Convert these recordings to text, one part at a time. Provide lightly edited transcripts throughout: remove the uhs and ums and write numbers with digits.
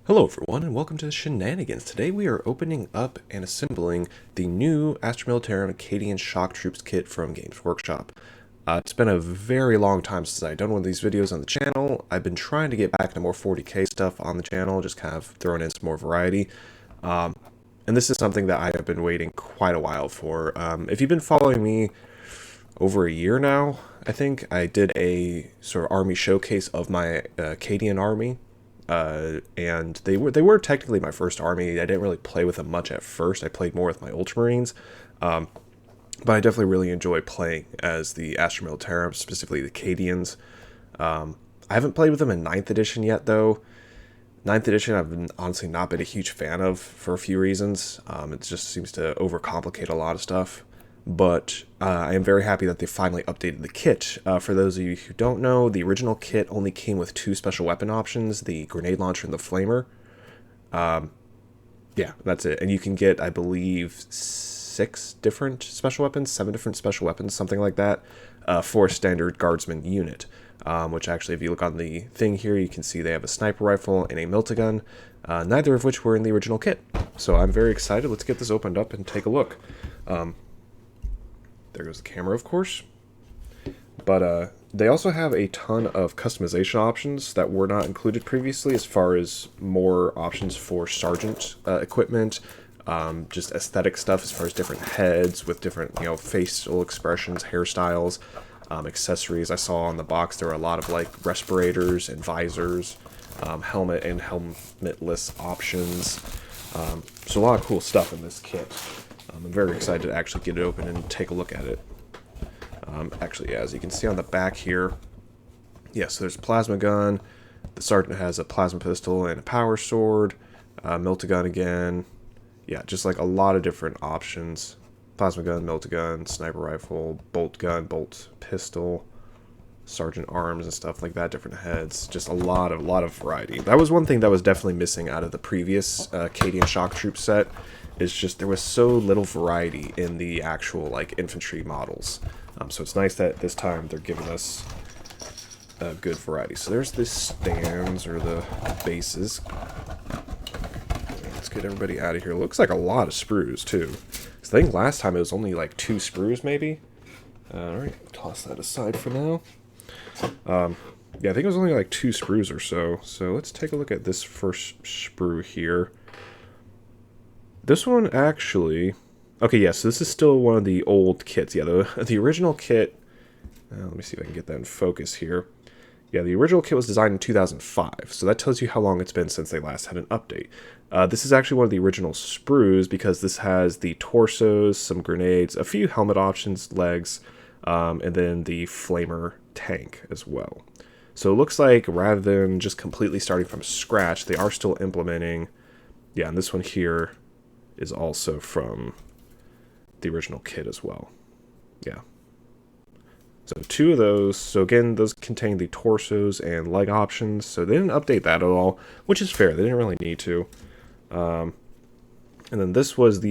Hello everyone and welcome to Shenanigans. Today we are opening up and assembling the new Astra Militarum Cadian Shock Troops kit from Games Workshop. It's been a very long time since I've done one of these videos on the channel. I've been trying to get back into more 40k stuff on the channel, just kind of throwing in some more variety. And this is something that I have been waiting quite a while for. If you've been following me over a year now, I think, I did a sort of army showcase of my Cadian army. And they were technically my first army. I didn't really play with them much at first. I played more with my Ultramarines, but I definitely really enjoy playing as the Astra Militarum, specifically the Cadians. I haven't played with them in 9th edition yet, though. 9th edition I've honestly not been a huge fan of for a few reasons. It just seems to overcomplicate a lot of stuff. But I am very happy that they finally updated the kit. For those of you who don't know, the original kit only came with 2 special weapon options, the grenade launcher and the flamer. Yeah, that's it. And you can get, I believe, 6 different special weapons, 7 different special weapons, something like that, for a standard guardsman unit. Which actually, if you look on the thing here, you can see they have a sniper rifle and a melta neither of which were in the original kit. So I'm very excited. Let's get this opened up and take a look. There goes the camera, of course. But they also have a ton of customization options that were not included previously, as far as more options for sergeant equipment, just aesthetic stuff as far as different heads with different, facial expressions, hairstyles, accessories. I saw on the box there were a lot of like respirators and visors, helmet and helmetless options. So a lot of cool stuff in this kit. I'm very excited to actually get it open and take a look at it. Actually, yeah, as you can see on the back here, yes, there's a plasma gun. The sergeant has a plasma pistol and a power sword. Melta gun again. Yeah, just like a lot of different options. Plasma gun, melta gun, sniper rifle, gun, bolt pistol, sergeant arms and stuff like that, different heads. Just a lot of variety. That was one thing that was definitely missing out of the previous Cadian Shock Troop set. Is just there was so little variety in the actual like infantry models. So it's nice that this time they're giving us a good variety. So there's the stands or the bases. Let's get everybody out of here. Looks like a lot of sprues too. So I think last time it was only like 2 sprues maybe. Alright, toss that aside for now. Yeah, I think it was only like 2 sprues or so. So let's take a look at this first sprue here. This one actually... Okay, yes, so this is still one of the old kits. Yeah, the original kit... let me see if I can get that in focus here. Yeah, the original kit was designed in 2005, so that tells you how long it's been since they last had an update. This is actually one of the original sprues because this has the torsos, some grenades, a few helmet options, legs, and then the flamer tank as well. So it looks like rather than just completely starting from scratch, they are still implementing... Yeah, and this one here is also from the original kit as well. Yeah. So 2 of those. So again, those contain the torsos and leg options. So they didn't update that at all, which is fair. They didn't really need to. And then this was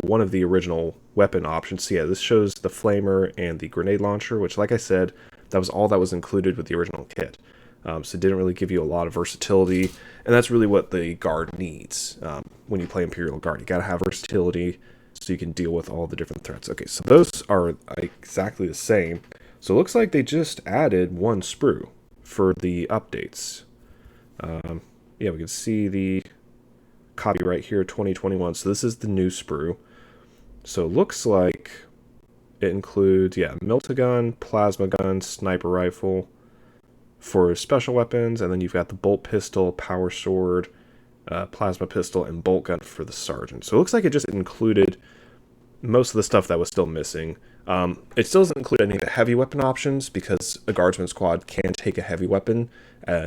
one of the original weapon options. So yeah, this shows the flamer and the grenade launcher, which, like I said, that was all that was included with the original kit. So it didn't really give you a lot of versatility, and that's really what the Guard needs when you play Imperial Guard. You gotta have versatility so you can deal with all the different threats. Okay, so those are exactly the same. So it looks like they just added 1 sprue for the updates. Yeah, we can see the copy right here, 2021. So this is the new sprue. So it looks like it includes, yeah, melta gun, plasma gun, sniper rifle for special weapons, and then you've got the bolt pistol, power sword, plasma pistol, and bolt gun for the sergeant. So it looks like it just included most of the stuff that was still missing. It still doesn't include any of the heavy weapon options because a guardsman squad can take a heavy weapon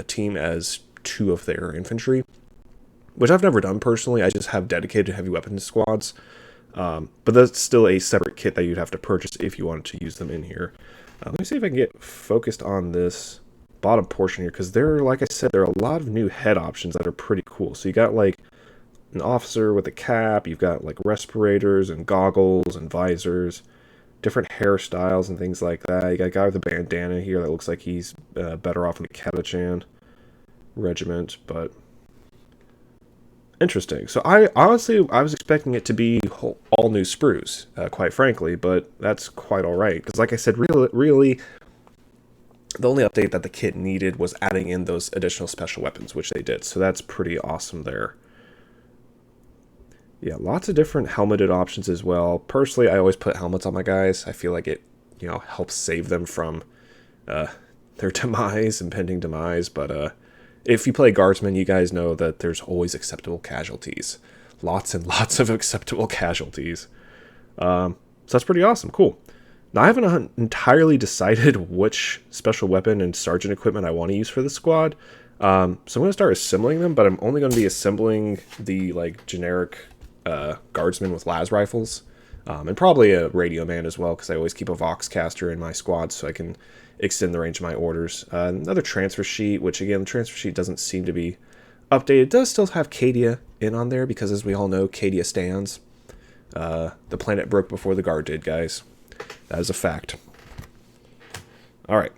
team as 2 of their infantry, which I've never done personally. I just have dedicated heavy weapon squads. But that's still a separate kit that you'd have to purchase if you wanted to use them in here. Let me see if I can get focused on this bottom portion here, because like I said, there are a lot of new head options that are pretty cool. So you got like an officer with a cap, you've got like respirators and goggles and visors, different hairstyles and things like that. You got a guy with a bandana here that looks like he's better off in the Cadian regiment, but Interesting. So I honestly I was expecting it to be all new sprues, quite frankly, but that's quite all right. Because like I said, really, the only update that the kit needed was adding in those additional special weapons, which they did. So that's pretty awesome there. Yeah, lots of different helmeted options as well. Personally, I always put helmets on my guys. I feel like it, helps save them from uh, their demise, impending demise. But if you play guardsmen, you guys know that there's always acceptable casualties. Lots and lots of acceptable casualties. So that's pretty awesome. Cool. Now, I haven't entirely decided which special weapon and sergeant equipment I want to use for the squad. So I'm going to start assembling them, but I'm only going to be assembling the generic guardsmen with las rifles. And probably a radio man as well, because I always keep a Vox caster in my squad so I can extend the range of my orders. Another transfer sheet, which again, the transfer sheet doesn't seem to be updated. It does still have Cadia in on there, because as we all know, Cadia stands. The planet broke before the guard did, guys. That is a fact. Alright.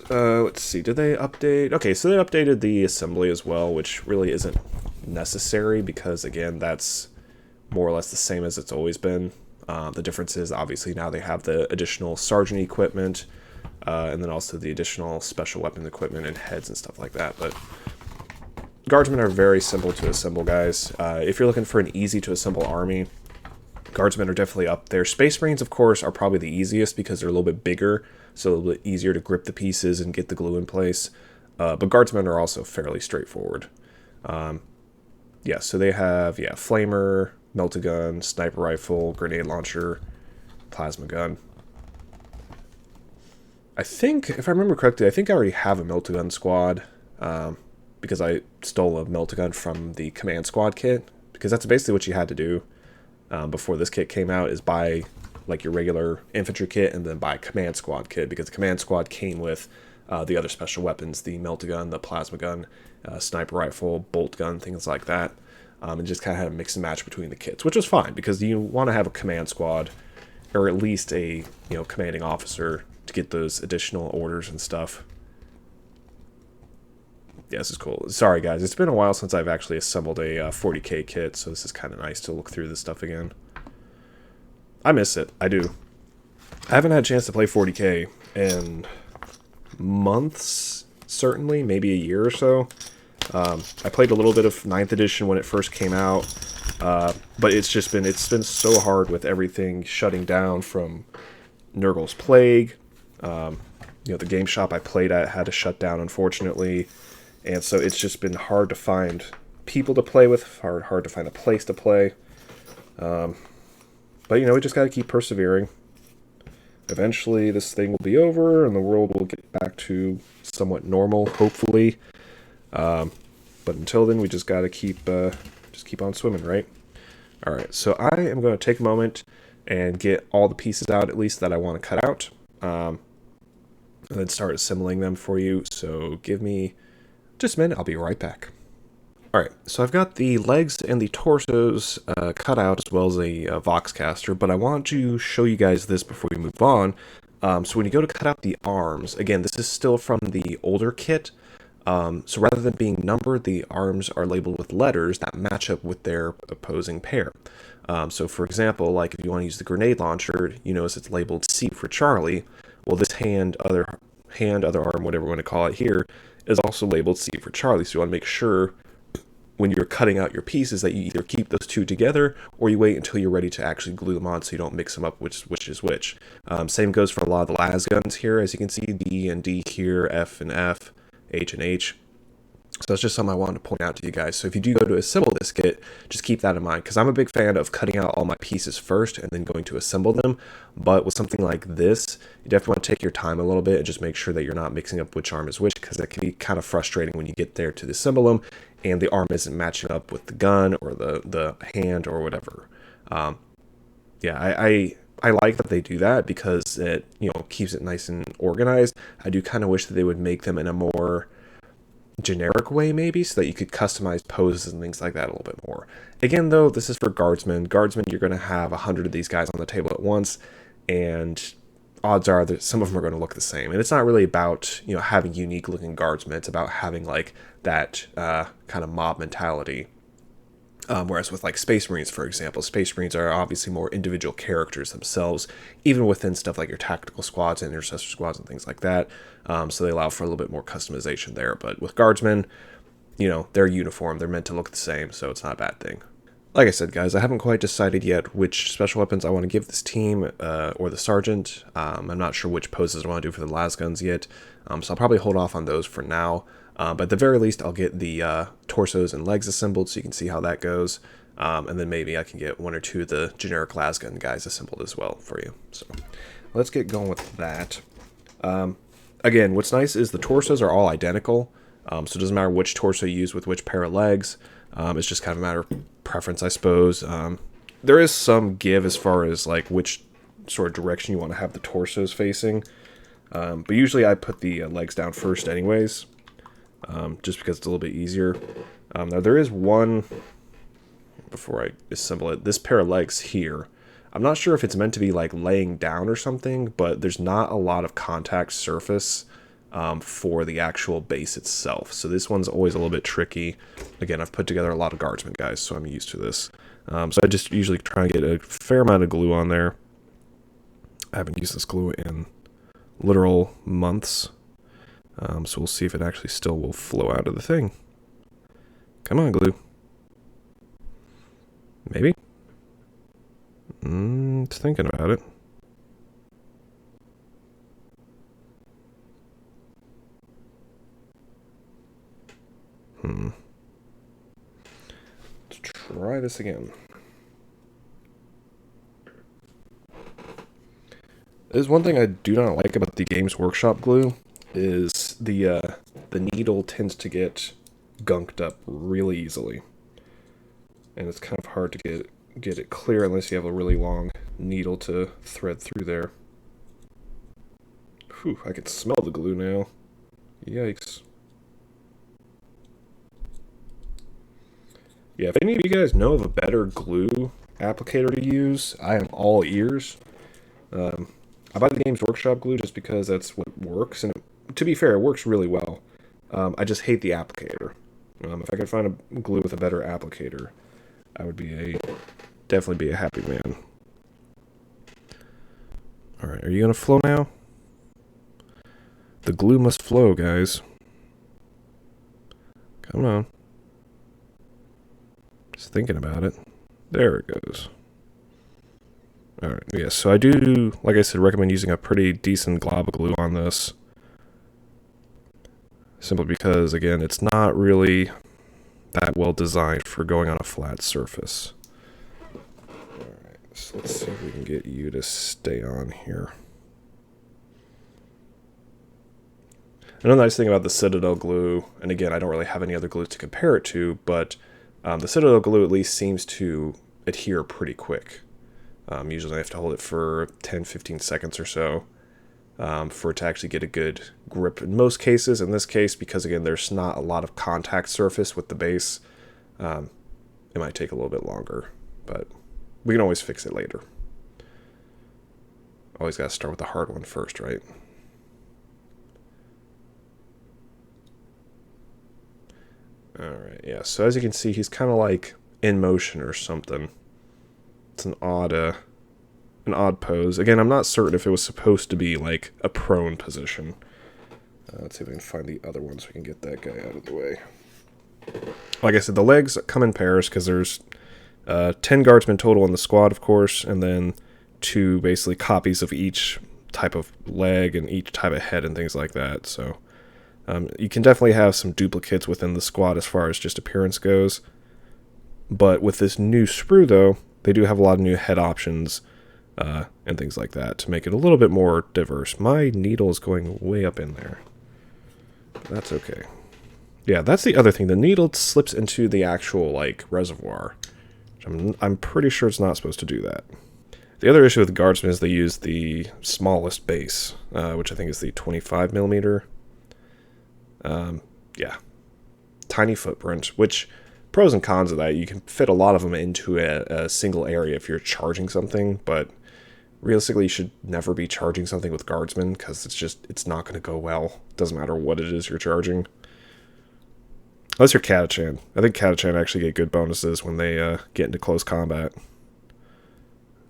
Let's see, did they update? Okay, so they updated the assembly as well, which really isn't necessary, because again, that's more or less the same as it's always been. The difference is obviously now they have the additional sergeant equipment, and then also the additional special weapon equipment and heads and stuff like that. But guardsmen are very simple to assemble, guys. If you're looking for an easy to assemble army, guardsmen are definitely up there. Space Marines, of course, are probably the easiest because they're a little bit bigger, so a little bit easier to grip the pieces and get the glue in place. But guardsmen are also fairly straightforward. Yeah, so they have, flamer, melt-a-gun, sniper rifle, grenade launcher, plasma gun. I think, if I remember correctly, I think I already have a melt-a-gun squad, because I stole a melt-a-gun from the command squad kit, because that's basically what you had to do before this kit came out, is buy your regular infantry kit and then buy a command squad kit, because the command squad came with the other special weapons, the melt-a-gun, the plasma gun, sniper rifle, bolt gun, things like that. And just kind of had a mix and match between the kits, which was fine, because you want to have a command squad, or at least a commanding officer, to get those additional orders and stuff. Yeah, this is cool. Sorry guys, it's been a while since I've actually assembled a 40k kit, so this is kind of nice to look through this stuff again. I miss it, I do. I haven't had a chance to play 40k in months, certainly, maybe a year or so. I played a little bit of 9th edition when it first came out, but it's been so hard with everything shutting down from Nurgle's Plague. The game shop I played at had to shut down, unfortunately, and so it's just been hard to find people to play with, hard to find a place to play. But we just got to keep persevering. Eventually this thing will be over and the world will get back to somewhat normal, hopefully. But until then, we just got to keep on swimming, right? All right, so I am going to take a moment and get all the pieces out, at least that I want to cut out, and then start assembling them for you. So give me just a minute. I'll be right back. All right, so I've got the legs and the torsos cut out, as well as a Vox caster, but I want to show you guys this before we move on. So when you go to cut out the arms, again, this is still from the older kit. So rather than being numbered, the arms are labeled with letters that match up with their opposing pair. So for example, if you want to use the grenade launcher, you notice it's labeled C for Charlie. Well, this other arm, whatever you want to call it here, is also labeled C for Charlie. So you want to make sure when you're cutting out your pieces that you either keep those two together or you wait until you're ready to actually glue them on so you don't mix them up which is which. Same goes for a lot of the las guns here. As you can see, D and D here, F and F, H and H. So that's just something I wanted to point out to you guys. So if you do go to assemble this kit, just keep that in mind, because I'm a big fan of cutting out all my pieces first and then going to assemble them. But with something like this, you definitely want to take your time a little bit and just make sure that you're not mixing up which arm is which, because that can be kind of frustrating when you get there to assemble them and the arm isn't matching up with the gun or the hand or whatever. I like that they do that, because it keeps it nice and organized. I do kind of wish that they would make them in a more generic way, maybe, so that you could customize poses and things like that a little bit more. Again, though, this is for guardsmen. Guardsmen, you're going to have 100 of these guys on the table at once, and odds are that some of them are going to look the same. And it's not really about having unique looking guardsmen. It's about having that kind of mob mentality. Whereas with like Space Marines, for example, Space Marines are obviously more individual characters themselves, even within stuff like your tactical squads and intercessor squads and things like that. So they allow for a little bit more customization there. But with Guardsmen, you know, they're uniform. They're meant to look the same, so it's not a bad thing. Like I said, guys, I haven't quite decided yet which special weapons I want to give this team or the Sergeant. I'm not sure which poses I want to do for the lasguns yet, so I'll probably hold off on those for now. But at the very least, I'll get the torsos and legs assembled so you can see how that goes. And then maybe I can get one or two of the generic lasgun guys assembled as well for you. So let's get going with that. Again, what's nice is the torsos are all identical. So it doesn't matter which torso you use with which pair of legs. It's just kind of a matter of preference, I suppose. There is some give as far as like which sort of direction you want to have the torsos facing. But usually I put the legs down first anyways. Just because it's a little bit easier. Now there is one, before I assemble it, this pair of legs here. I'm not sure if it's meant to be like laying down or something, but there's not a lot of contact surface for the actual base itself. So this one's always a little bit tricky. Again, I've put together a lot of Guardsmen guys, so I'm used to this. So I just usually try and get a fair amount of glue on there. I haven't used this glue in literal months. So we'll see if it actually still will flow out of the thing. Come on, glue. Maybe? It's thinking about it. Let's try this again. There's one thing I do not like about the Games Workshop glue is the needle tends to get gunked up really easily, and it's kind of hard to get it clear unless you have a really long needle to thread through there. Whew, I can smell the glue now. Yikes. Yeah, if any of you guys know of a better glue applicator to use, I am all ears. I buy the Games Workshop glue just because that's what works, and to be fair, it works really well. I just hate the applicator. If I could find a glue with a better applicator, I would definitely be a happy man. Alright, are you going to flow now? The glue must flow, guys. Come on. Just thinking about it. There it goes. Alright, yeah, so I do, like I said, recommend using a pretty decent glob of glue on this. Simply because, again, it's not really that well designed for going on a flat surface. Alright, so let's see if we can get you to stay on here. Another nice thing about the Citadel glue, and again, I don't really have any other glue to compare it to, but the Citadel glue at least seems to adhere pretty quick. Usually I have to hold it for 10-15 seconds or so for it to actually get a good grip in most cases. In this case, because again, there's not a lot of contact surface with the base, it might take a little bit longer, but we can always fix it later. Always got to start with the hard one first, right? Alright, yeah, so as you can see, he's kind of like in motion or something. It's an odd pose. Again, I'm not certain if it was supposed to be like a prone position. Let's see if we can find the other one so we can get that guy out of the way. Like I said, the legs come in pairs because there's 10 guardsmen total in the squad, of course, and then 2 basically copies of each type of leg and each type of head and things like that. So you can definitely have some duplicates within the squad as far as just appearance goes. But with this new sprue, though, they do have a lot of new head options and things like that to make it a little bit more diverse. My needle is going way up in there. But that's okay. Yeah, that's the other thing. The needle slips into the actual, like, reservoir. I'm pretty sure it's not supposed to do that. The other issue with the Guardsmen is they use the smallest base, which I think is the 25 millimeter. Yeah. Tiny footprint, which... Pros and cons of that, you can fit a lot of them into a single area if you're charging something, but realistically you should never be charging something with Guardsmen because it's not going to go well. It doesn't matter what it is you're charging. Unless you're Catachan. I think Catachan actually get good bonuses when they get into close combat.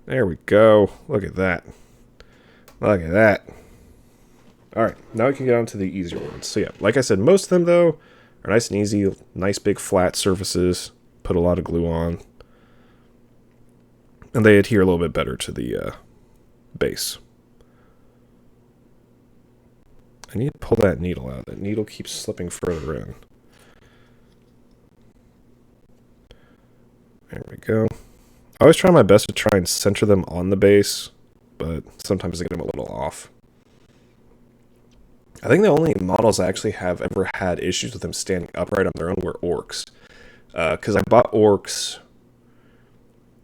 There we go. Look at that. Look at that. Alright, now we can get on to the easier ones. So yeah, like I said, most of them, though, are nice and easy. Nice big flat surfaces. Put a lot of glue on. And they adhere a little bit better to the base. I need to pull that needle out. That needle keeps slipping further in. There we go. I always try my best to try and center them on the base, but sometimes I get them a little off. I think the only models I actually have ever had issues with them standing upright on their own were orcs. Because I bought orcs...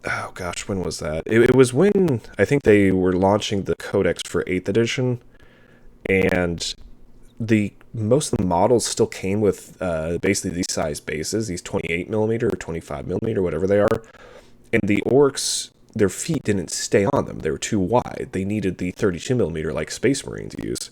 Oh gosh, when was that? It was when I think they were launching the Codex for 8th edition, and most of the models still came with basically these size bases, these 28mm or 25mm, whatever they are. And the orcs, their feet didn't stay on them. They were too wide. They needed the 32mm like Space Marines use.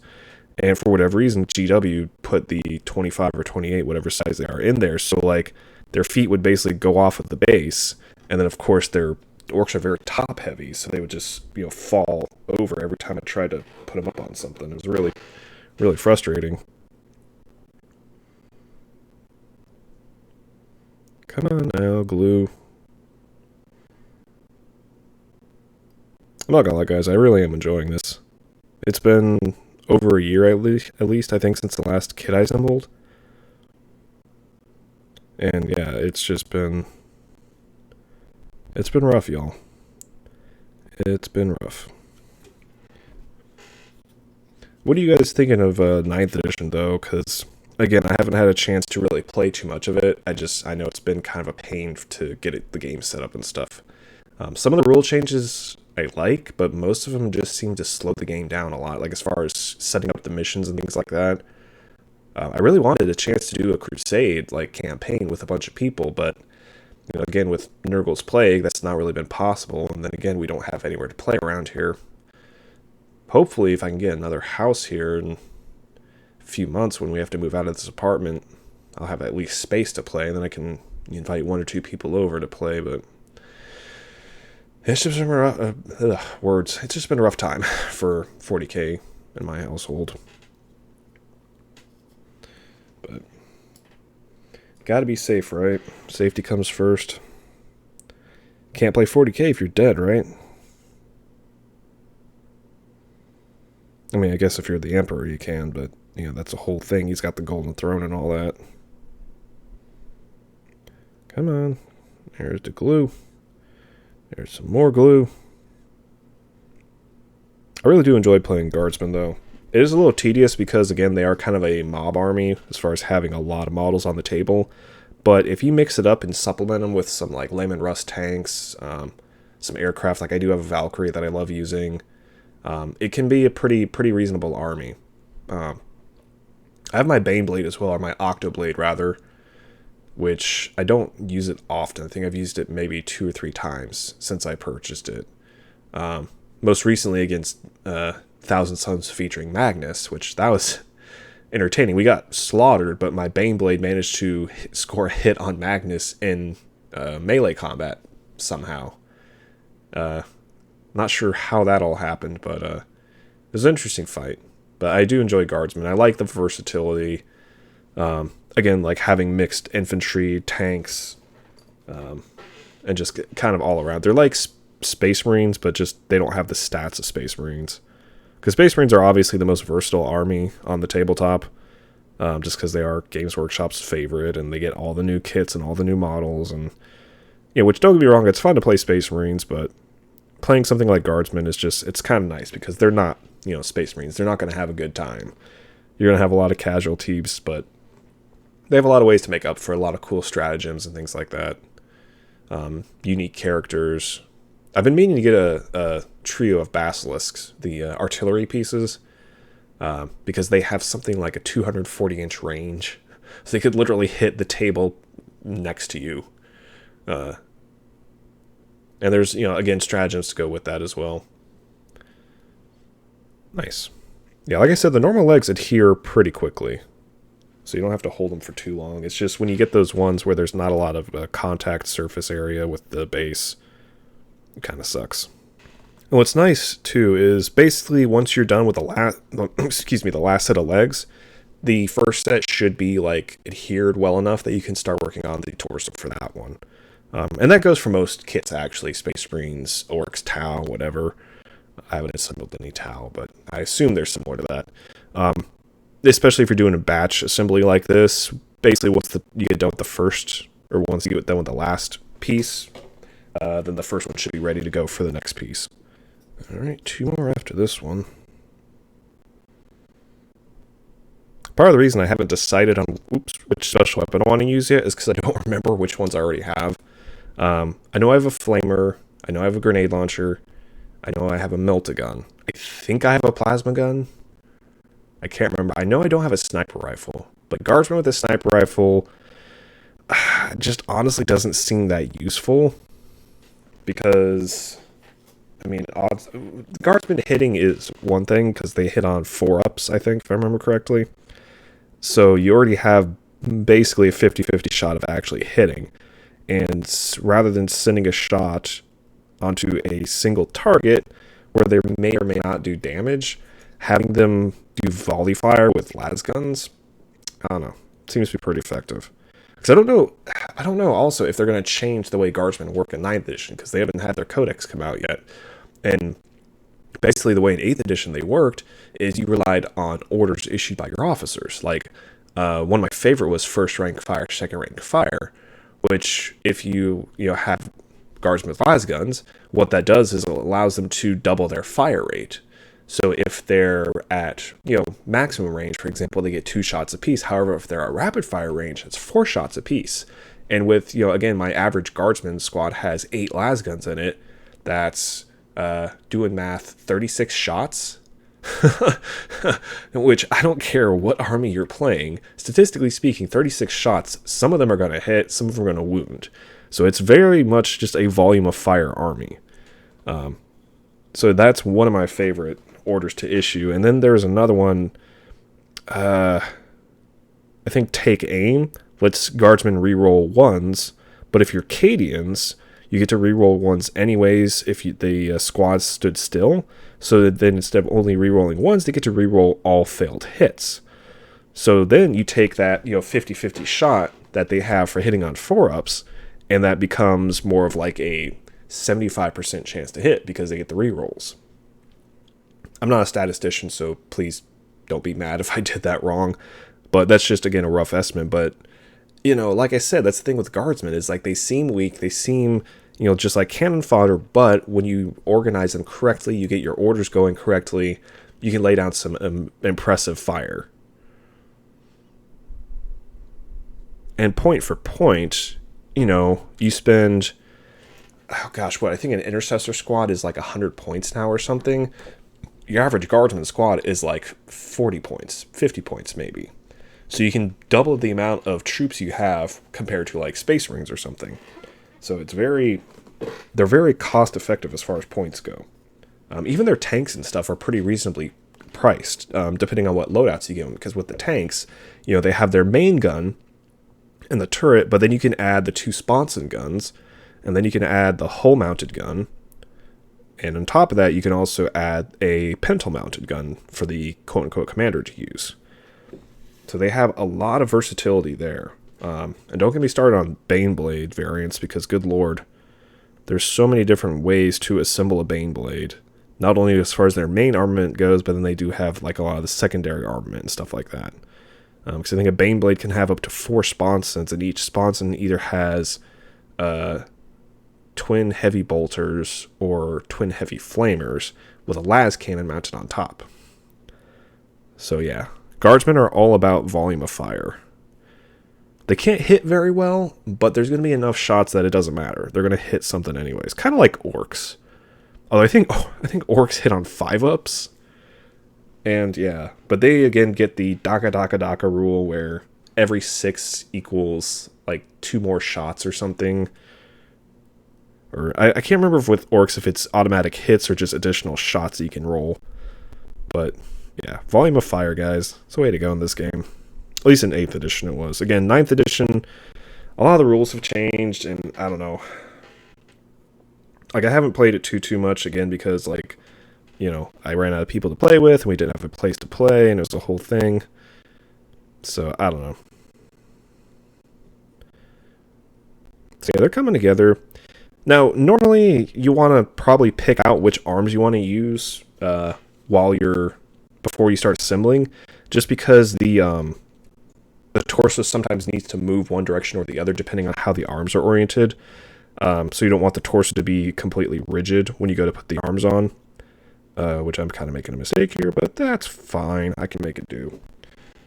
And for whatever reason, GW put the 25 or 28, whatever size they are, in there. So like their feet would basically go off of the base. And then of course their orcs are very top heavy, so they would just, fall over every time I tried to put them up on something. It was really, really frustrating. Come on now, glue. I'm not gonna lie, guys, I really am enjoying this. It's been over a year at least, I think, since the last kit I assembled. And yeah, it's been rough, y'all. It's been rough. What are you guys thinking of 9th edition, though? Because, again, I haven't had a chance to really play too much of it. I know it's been kind of a pain to get the game set up and stuff. Some of the rule changes I like, but most of them just seem to slow the game down a lot. Like, as far as setting up the missions and things like that. I really wanted a chance to do a Crusade, like, campaign with a bunch of people, but... again, with Nurgle's Plague, that's not really been possible. And then again, we don't have anywhere to play around here. Hopefully, if I can get another house here in a few months when we have to move out of this apartment, I'll have at least space to play. And then I can invite 1 or 2 people over to play. But it's just been It's just been a rough time for 40k in my household. But... gotta be safe, right? Safety comes first. Can't play 40k if you're dead, right? I mean, I guess if you're the Emperor, you can, but, that's a whole thing. He's got the Golden Throne and all that. Come on. There's the glue. There's some more glue. I really do enjoy playing Guardsmen, though. It is a little tedious because, again, they are kind of a mob army as far as having a lot of models on the table. But if you mix it up and supplement them with some, like, Lehman Russ tanks, some aircraft, like I do have a Valkyrie that I love using, it can be a pretty reasonable army. I have my Baneblade as well, or my Octoblade, rather, which I don't use it often. I think I've used it maybe 2 or 3 times since I purchased it. Most recently against... Thousand Suns featuring Magnus, which that was entertaining. We got slaughtered, but my Baneblade managed to score a hit on Magnus in melee combat somehow. Not sure how that all happened, but it was an interesting fight. But I do enjoy Guardsmen. I like the versatility. Again, like having mixed infantry, tanks, and just kind of all around. They're like Space Marines, but just they don't have the stats of Space Marines. Because Space Marines are obviously the most versatile army on the tabletop, just because they are Games Workshop's favorite, and they get all the new kits and all the new models, and which, don't get me wrong, it's fun to play Space Marines, but playing something like Guardsmen is just, it's kind of nice, because they're not, Space Marines. They're not going to have a good time. You're going to have a lot of casualties, but they have a lot of ways to make up for a lot of cool stratagems and things like that. Unique characters. I've been meaning to get a trio of basilisks, the artillery pieces, because they have something like a 240-inch range. So they could literally hit the table next to you. And there's, again, stratagems to go with that as well. Nice. Yeah, like I said, the normal legs adhere pretty quickly. so you don't have to hold them for too long. It's just when you get those ones where there's not a lot of contact surface area with the base, it kind of sucks. And what's nice too is basically once you're done with the last set of legs, the first set should be like adhered well enough that you can start working on the torso for that one. And that goes for most kits actually, Space Marines, Orcs, Tau, whatever. I haven't assembled any Tau, but I assume they're similar to that. Especially if you're doing a batch assembly like this, basically once you get done with the first, or once you get done with the last piece, then the first one should be ready to go for the next piece. Alright, 2 more after this one. Part of the reason I haven't decided on which special weapon I want to use yet is because I don't remember which ones I already have. I know I have a flamer, I know I have a grenade launcher, I know I have a melt-a-gun. I think I have a plasma gun. I can't remember. I know I don't have a sniper rifle, but guardsman with a sniper rifle just honestly doesn't seem that useful because, I mean, guardsman hitting is one thing because they hit on 4-ups, I think, if I remember correctly. So you already have basically a 50-50 shot of actually hitting. And rather than sending a shot onto a single target where they may or may not do damage, having them do volley fire with las guns, I don't know, seems to be pretty effective. Because I don't know also if they're going to change the way guardsmen work in 9th edition, because they haven't had their codex come out yet. And basically the way in 8th edition they worked is you relied on orders issued by your officers. Like, one of my favorite was first rank fire, second rank fire, which if you have guardsmen with las guns, what that does is it allows them to double their fire rate. So if they're at, maximum range, for example, they get 2 shots apiece. However, if they're at rapid fire range, it's 4 shots apiece. And with, again, my average guardsman squad has 8 las guns in it. That's, doing math, 36 shots. Which, I don't care what army you're playing. Statistically speaking, 36 shots, some of them are going to hit, some of them are going to wound. So it's very much just a volume of fire army. So that's one of my favorite orders to issue. And then there's another one, I think Take Aim lets guardsmen reroll 1s, but if you're Cadians, you get to reroll 1s anyways if the squad stood still. So that then instead of only rerolling 1s, they get to reroll all failed hits. So then you take that 50-50 shot that they have for hitting on 4-ups, and that becomes more of like a 75% chance to hit because they get the rerolls. I'm not a statistician, so please don't be mad if I did that wrong. But that's just, again, a rough estimate. But, like I said, that's the thing with guardsmen is like they seem weak. They seem, just like cannon fodder. But when you organize them correctly, you get your orders going correctly, you can lay down some impressive fire. And point for point, you spend, oh gosh, I think an intercessor squad is like 100 points now or something. Your average guardsman squad is like 40 points, 50 points maybe. So you can double the amount of troops you have compared to like Space Marines or something. So they're very cost effective as far as points go. Even their tanks and stuff are pretty reasonably priced, depending on what loadouts you give them. Because with the tanks, they have their main gun and the turret, but then you can add the 2 sponson guns, and then you can add the hull mounted gun. And on top of that, you can also add a pintle mounted gun for the quote-unquote commander to use. So they have a lot of versatility there. And don't get me started on Baneblade variants, because good lord, there's so many different ways to assemble a Baneblade. Not only as far as their main armament goes, but then they do have like a lot of the secondary armament and stuff like that. Because I think a Baneblade can have up to 4 sponsons, and each sponson either has twin heavy bolters or twin heavy flamers with a las cannon mounted on top. So yeah, guardsmen are all about volume of fire. They can't hit very well, but there's going to be enough shots that it doesn't matter. They're going to hit something anyways. Kind of like orcs. Although I think orcs hit on 5-ups. And yeah, but they again get the Daka rule where every 6 equals like 2 more shots or something. Or I can't remember if with orcs if it's automatic hits or just additional shots that you can roll. But yeah, volume of fire, guys. It's the way to go in this game. least in 8th edition it was. Again, 9th edition, a lot of the rules have changed, and I don't know. Like, I haven't played it too much, again, because, like, you know, I ran out of people to play with, and we didn't have a place to play, and it was a whole thing. So, I don't know. So, yeah, they're coming together. Now, normally, you want to probably pick out which arms you want to use before you start assembling, just because the torso sometimes needs to move one direction or the other, depending on how the arms are oriented. So you don't want the torso to be completely rigid when you go to put the arms on, which I'm kind of making a mistake here, but that's fine. I can make it do.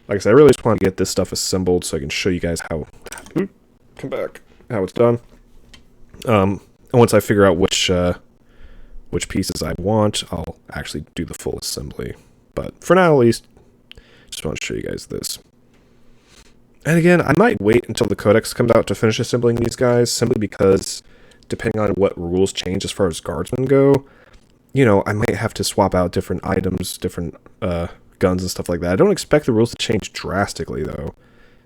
Like I said, I really just want to get this stuff assembled so I can show you guys how it's done. And once I figure out which pieces I want, I'll actually do the full assembly. But for now, at least, just want to show you guys this. And again, I might wait until the codex comes out to finish assembling these guys, simply because, depending on what rules change as far as guardsmen go, you know, I might have to swap out different items, different guns and stuff like that. I don't expect the rules to change drastically, though,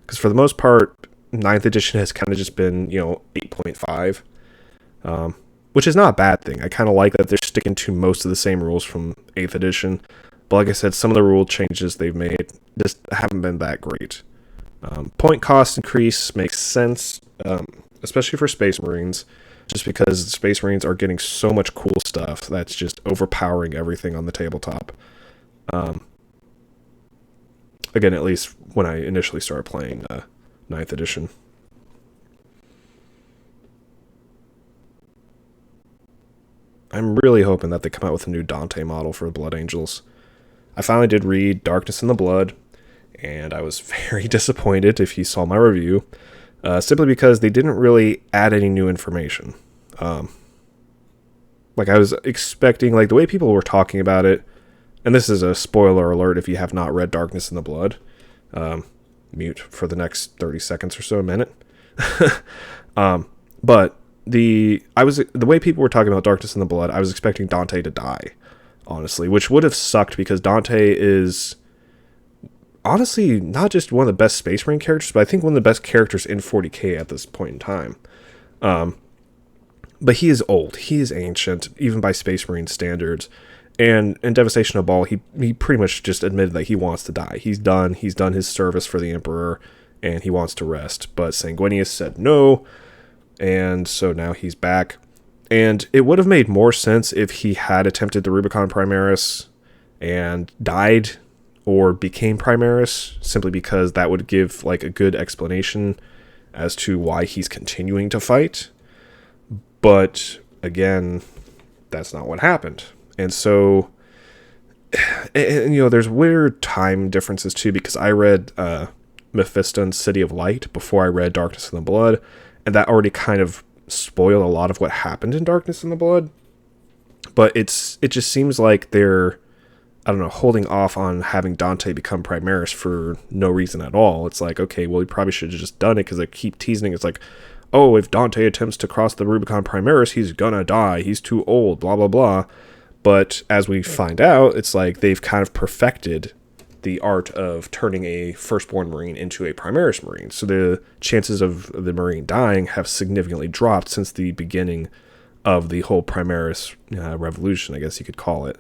because for the most part, 9th edition has kind of just been, you know, 8.5, which is not a bad thing. I kind of like that they're sticking to most of the same rules from 8th edition, but like I said, some of the rule changes they've made just haven't been that great. Point cost increase makes sense, especially for Space Marines, just because Space Marines are getting so much cool stuff that's just overpowering everything on the tabletop. Again, at least when I initially started playing 9th edition. I'm really hoping that they come out with a new Dante model for Blood Angels. I finally did read Darkness in the Blood, and I was very disappointed if you saw my review, simply because they didn't really add any new information. Like, I was expecting, like, the way people were talking about it, and this is a spoiler alert if you have not read Darkness in the Blood, mute for the next 30 seconds or so, a minute. But the way people were talking about Darkness in the Blood, I was expecting Dante to die, honestly, which would have sucked because Dante is honestly not just one of the best Space Marine characters, but I think one of the best characters in 40k at this point in time. But he is old. He is ancient, even by Space Marine standards. And in Devastation of Baal, he pretty much just admitted that he wants to die. He's done. He's done his service for the Emperor, and he wants to rest. But Sanguinius said no, and so now he's back. And it would have made more sense if he had attempted the Rubicon Primaris and died or became Primaris, simply because that would give like a good explanation as to why he's continuing to fight. But again, that's not what happened. And so, and, you know, there's weird time differences too, because I read Mephiston's City of Light before I read Darkness in the Blood, and that already kind of spoiled a lot of what happened in Darkness in the Blood. But it just seems like they're, I don't know, holding off on having Dante become Primaris for no reason at all. It's like, okay, well, he probably should have just done it, because they keep teasing. It's like, oh, if Dante attempts to cross the Rubicon Primaris, he's gonna die. He's too old, blah, blah, blah. But as we find out, it's like they've kind of perfected the art of turning a Firstborn Marine into a Primaris Marine. So the chances of the Marine dying have significantly dropped since the beginning of the whole Primaris revolution, I guess you could call it.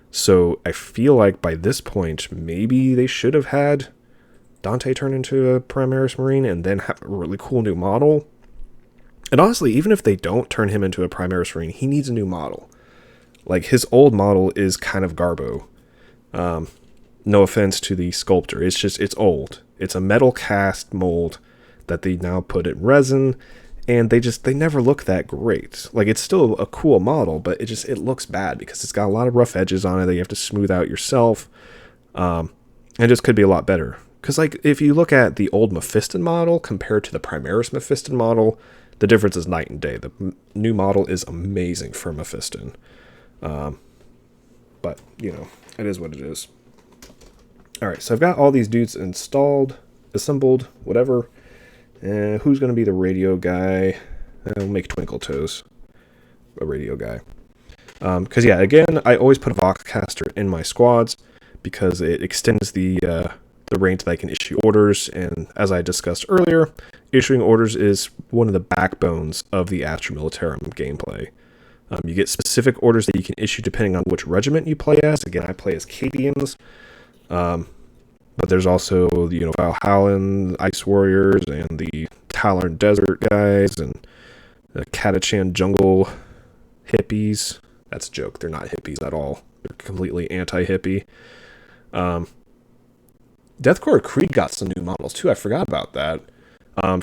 So I feel like by this point, maybe they should have had Dante turn into a Primaris Marine and then have a really cool new model. And honestly, even if they don't turn him into a Primaris Marine, he needs a new model. Like, his old model is kind of garbo. No offense to the sculptor. It's just, it's old. It's a metal cast mold that they now put in resin, and they never look that great. Like, it's still a cool model, but it looks bad because it's got a lot of rough edges on it that you have to smooth out yourself. And it just could be a lot better. Because, like, if you look at the old Mephiston model compared to the Primaris Mephiston model, the difference is night and day. The new model is amazing for Mephiston. But, you know, it is what it is. Alright, so I've got all these dudes installed, assembled, whatever. Who's going to be the radio guy? I'll make Twinkle Toes a radio guy. Because, yeah, again, I always put a Voxcaster in my squads because it extends the the range that I can issue orders, and as I discussed earlier, issuing orders is one of the backbones of the Astra Militarum gameplay. You get specific orders that you can issue depending on which regiment you play as. Again, I play as Cadians, but there's also, Valhallan Ice Warriors and the Talon Desert guys and the Catachan Jungle hippies. That's a joke. They're not hippies at all. They're completely anti-hippie. Death Corps of Krieg got some new models too. I forgot about that.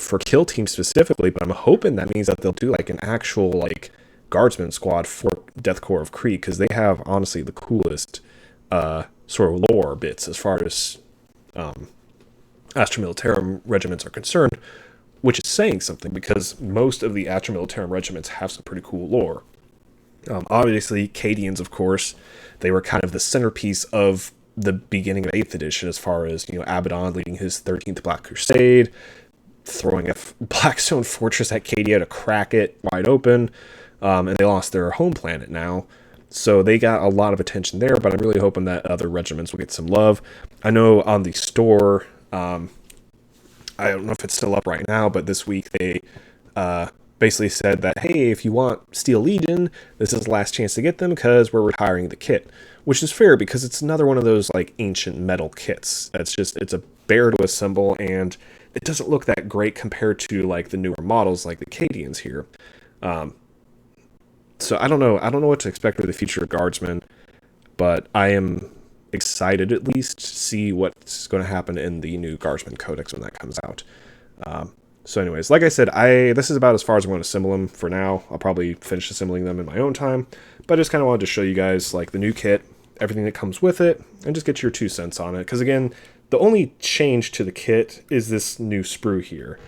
For Kill Team specifically, but I'm hoping that means that they'll do like an actual like guardsman squad for Death Corps of Krieg, because they have honestly the coolest sort of lore bits as far as Astra Militarum regiments are concerned, which is saying something because most of the Astra Militarum regiments have some pretty cool lore. Obviously, Cadians, of course, they were kind of the centerpiece of the beginning of 8th edition as far as, Abaddon leading his 13th Black Crusade, throwing a Blackstone fortress at Cadia to crack it wide open, and they lost their home planet now. So they got a lot of attention there, but I'm really hoping that other regiments will get some love. I know on the store, I don't know if it's still up right now, but this week they basically said that, hey, if you want Steel Legion, this is the last chance to get them because we're retiring the kit, which is fair because it's another one of those like ancient metal kits. It's a bear to assemble, and it doesn't look that great compared to like the newer models like the Cadians here. So I don't know what to expect for the future of Guardsmen, but I am excited at least to see what's going to happen in the new Guardsman Codex when that comes out. So anyways, like I said, this is about as far as I'm going to assemble them for now. I'll probably finish assembling them in my own time, but I just kind of wanted to show you guys like the new kit, everything that comes with it, and just get your 2 cents on it. Because again, the only change to the kit is this new sprue here.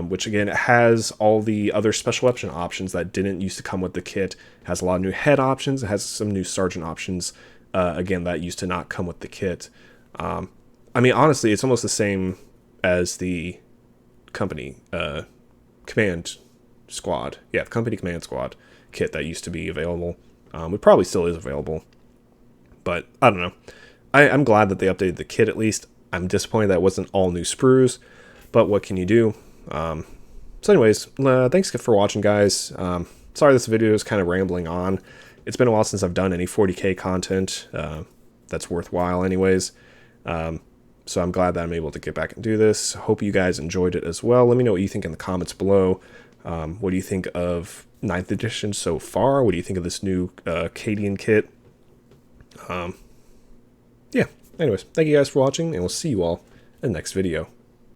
Which again, it has all the other special weapon options that didn't used to come with the kit. It has a lot of new head options. It has some new sergeant options, again, that used to not come with the kit. I mean, honestly, it's almost the same as the company command squad. Yeah, the company command squad kit that used to be available. It probably still is available. But I don't know. I'm glad that they updated the kit at least. I'm disappointed that it wasn't all new sprues. But what can you do? So anyways, thanks for watching, guys. Sorry this video is kind of rambling on. It's been a while since I've done any 40k content that's worthwhile anyways. So I'm glad that I'm able to get back and do this. Hope you guys enjoyed it as well. Let me know what you think in the comments below. What do you think of 9th edition so far? What do you think of this new Cadian kit? Yeah, anyways, thank you guys for watching, and we'll see you all in the next video.